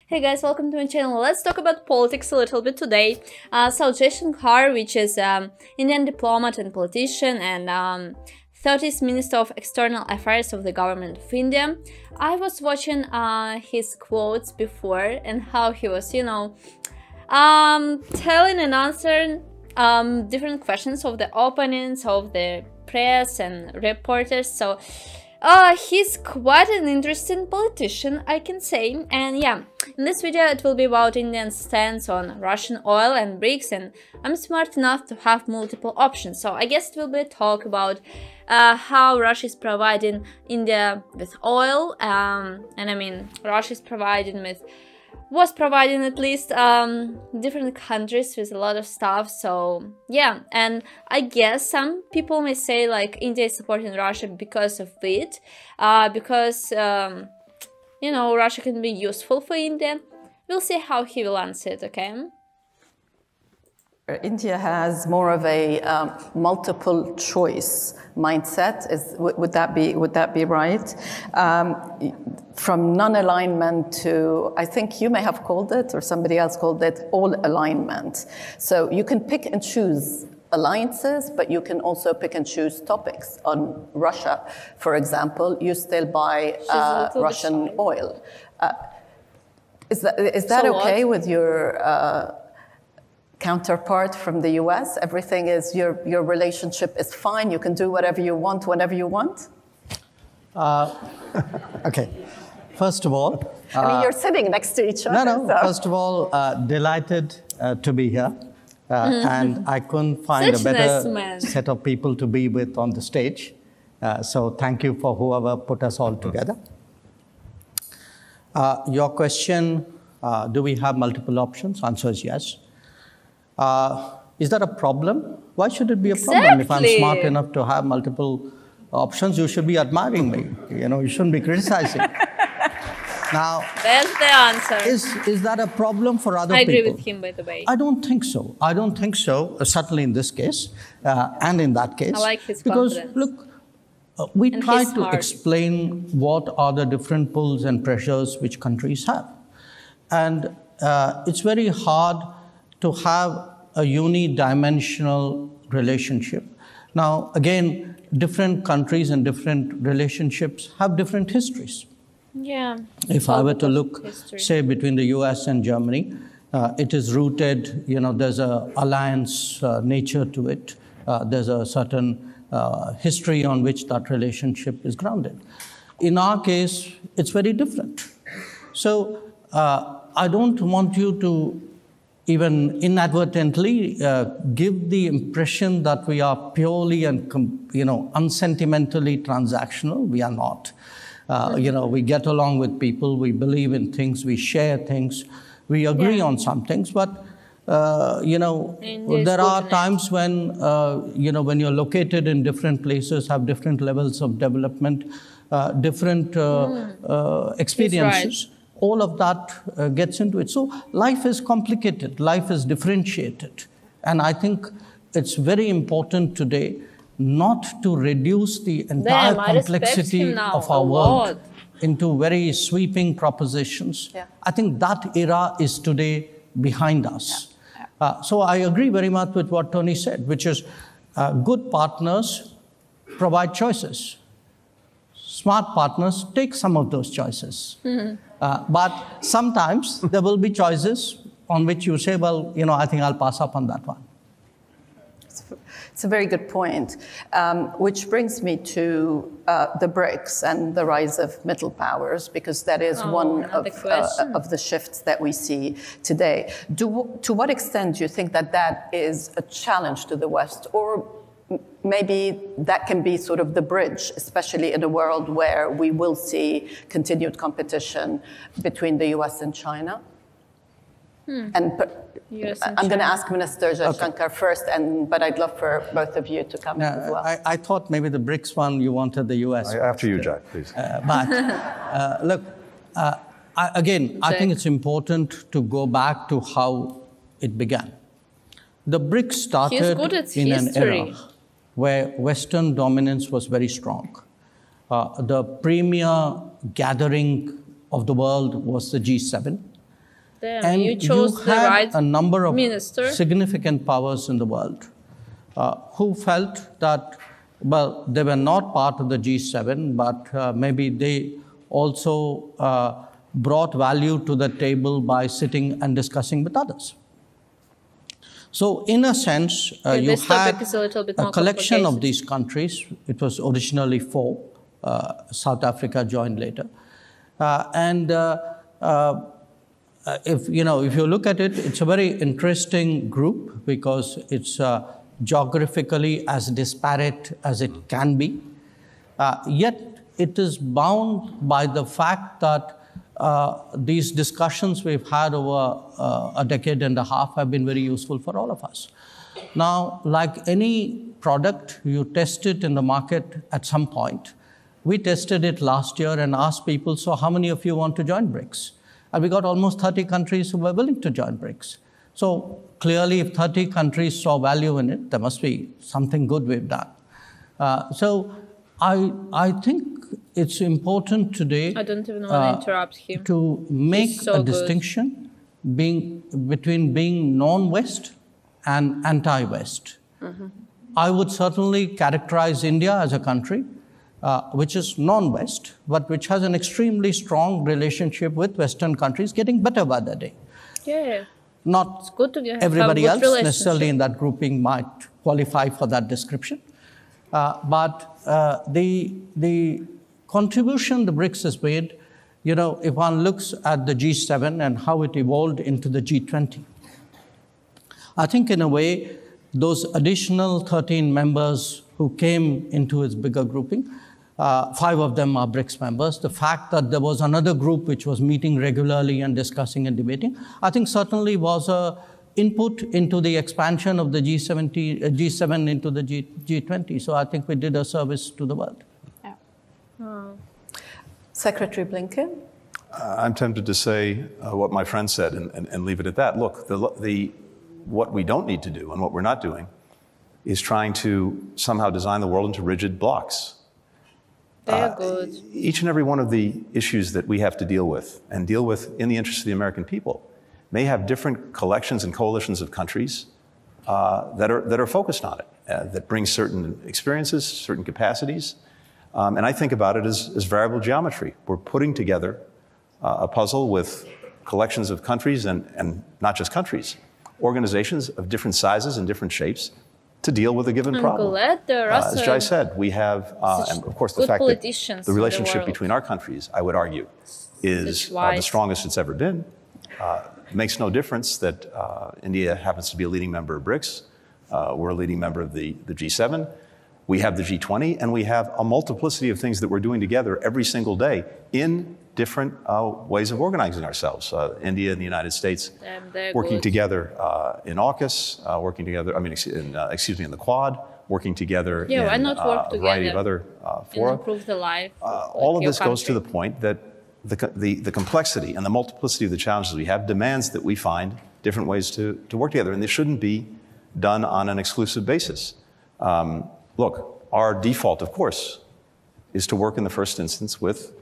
Hey guys, welcome to my channel. Let's talk about politics a little bit today. Jaishankar, which is Indian diplomat and politician and 30th Minister of External Affairs of the Government of India. I was watching his quotes before and how he was, telling and answering different questions of the opponents, of the press and reporters. So he's quite an interesting politician, I can say. And yeah, in this video it will be about India's stance on Russian oil and BRICS, and I'm smart enough to have multiple options. So I guess it will be a talk about how Russia is providing India with oil, and I mean Russia is was providing at least different countries with a lot of stuff. So yeah, and I guess some people may say like India is supporting Russia because of it, because Russia can be useful for India. We'll see how he will answer it, okay? India has more of a multiple choice mindset. Would that be right? From non-alignment to, I think you may have called it, or somebody else called it, all alignment. So you can pick and choose alliances, but you can also pick and choose topics. On Russia, for example, you still buy Russian oil. Is that so okay with your counterpart from the US? Everything is, your relationship is fine, you can do whatever you want, whenever you want? Okay, first of all... I mean, you're sitting next to each other. No, so. First of all, delighted to be here. And I couldn't find a better set of people to be with on the stage. So thank you for whoever put us all together. Your question, do we have multiple options? Answer is yes. Is that a problem? Why should it be a problem? If I'm smart enough to have multiple options, you should be admiring me. You shouldn't be criticizing. Now, there's the answer. Is that a problem for other people? I agree with him, by the way. I don't think so. I don't think so, certainly in this case and in that case. I like his confidence. Because, look, we try to explain what are the different pulls and pressures which countries have. And it's very hard to have a unidimensional relationship. Now, again, different countries and different relationships have different histories. Yeah. If I were to look, say, between the US and Germany, it is rooted, there's an alliance nature to it. There's a certain history on which that relationship is grounded. In our case, it's very different. So I don't want you to even inadvertently give the impression that we are purely and unsentimentally transactional. We are not. We get along with people, we believe in things, we share things, we agree on some things, but there are times when when you're located in different places, have different levels of development, different experiences. All of that gets into it. So life is complicated, life is differentiated. And I think it's very important today not to reduce the entire complexity of our world into very sweeping propositions. Yeah. I think that era is today behind us. Yeah. So I agree very much with what Tony said, which is good partners provide choices. Smart partners take some of those choices. But sometimes there will be choices on which you say, well, I think I'll pass up on that one. It's a very good point, which brings me to the BRICS and the rise of middle powers, because that is one of the shifts that we see today. To what extent do you think that is a challenge to the West, or maybe that can be sort of the bridge, especially in a world where we will see continued competition between the US and China? And I'm going to ask Minister Jaishankar first, but I'd love for both of you to come as well. I thought maybe the BRICS one, you wanted the US. After you, Jack, please. Look, I think it's important to go back to how it began. The BRICS started in an era where Western dominance was very strong. The premier gathering of the world was the G7. Damn, and you chose the had right a number of minister. significant powers in the world who felt that, well, they were not part of the G7, but maybe they also brought value to the table by sitting and discussing with others. So in a sense, you had a collection of these countries. It was originally 4. South Africa joined later. If you look at it, it's a very interesting group because it's geographically as disparate as it can be. Yet it is bound by the fact that these discussions we've had over a decade and a half have been very useful for all of us. Now, like any product, you test it in the market at some point. We tested it last year and asked people, so how many of you want to join BRICS? And we got almost 30 countries who were willing to join BRICS. So clearly, if 30 countries saw value in it, there must be something good we've done. So I think it's important today I don't even want to interrupt him. To make a distinction between being non-West and anti-West. I would certainly characterize India as a country which is non-West, but which has an extremely strong relationship with Western countries, getting better by the day. Yeah. Not good to everybody else necessarily in that grouping might qualify for that description. But the contribution the BRICS has made, if one looks at the G7 and how it evolved into the G20, I think in a way, those additional 13 members who came into its bigger grouping, 5 of them are BRICS members. The fact that there was another group which was meeting regularly and discussing and debating, I think certainly was a input into the expansion of the G7 into the G20. So I think we did a service to the world. Yeah. Oh. Secretary Blinken? I'm tempted to say what my friend said and leave it at that. Look, what we don't need to do and what we're not doing is trying to somehow design the world into rigid blocks. Very good. Each and every one of the issues that we have to deal with and deal with in the interest of the American people may have different collections and coalitions of countries that are focused on it, that bring certain experiences, certain capacities. And I think about it as variable geometry. We're putting together a puzzle with collections of countries and not just countries, organizations of different sizes and different shapes to deal with a given problem. Glad there are as Jai said, we have, and of course the fact that the relationship between our countries, I would argue, is the strongest it's ever been. It makes no difference that India happens to be a leading member of BRICS. We're a leading member of the G7. We have the G20, and we have a multiplicity of things that we're doing together every single day in different ways of organizing ourselves. India and the United States working together in AUKUS, working together, in the Quad, working together in a variety of other fora. Improve the life all of this goes to the point that the complexity and the multiplicity of the challenges we have demands that we find different ways to work together, and they shouldn't be done on an exclusive basis. Look, our default, of course, is to work in the first instance with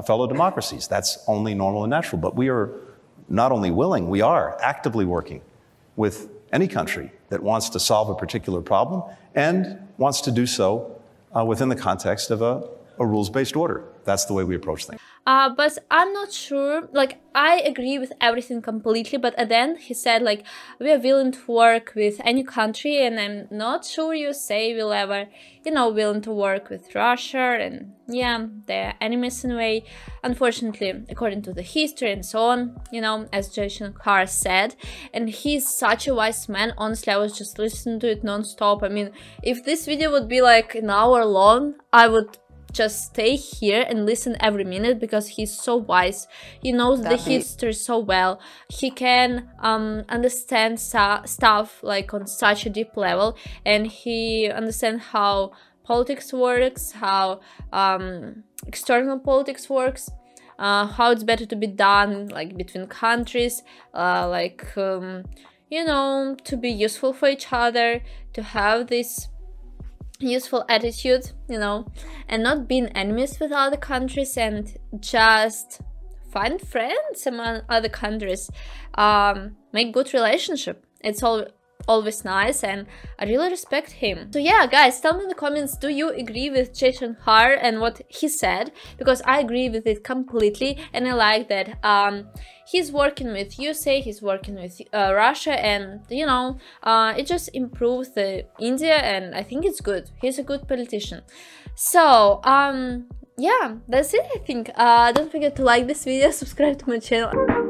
fellow democracies. That's only normal and natural. But we are not only willing, we are actively working with any country that wants to solve a particular problem and wants to do so within the context of a rules-based order. That's the way we approach things. But I'm not sure, I agree with everything completely, but at the end he said, we are willing to work with any country, and I'm not sure USA will ever, willing to work with Russia, and yeah, they're enemies in a way. Unfortunately, according to the history and so on, as Jaishankar said, and he's such a wise man. Honestly, I was just listening to it non-stop. I mean, if this video would be an hour long, I would just stay here and listen every minute, because he's so wise. He knows the history so well. He can understand stuff on such a deep level, and he understands how politics works, how external politics works, how it's better to be done between countries, to be useful for each other, to have this useful attitude, and not being enemies with other countries, and just find friends among other countries, make good relationship. It's always nice, and I really respect him. So yeah, guys, tell me in the comments, do you agree with Jaishankar and what he said? Because I agree with it completely, and I like that he's working with USA, he's working with Russia, and you know, it just improves the India, and I think it's good. He's a good politician. So yeah, that's it, I think. Don't forget to like this video, subscribe to my channel.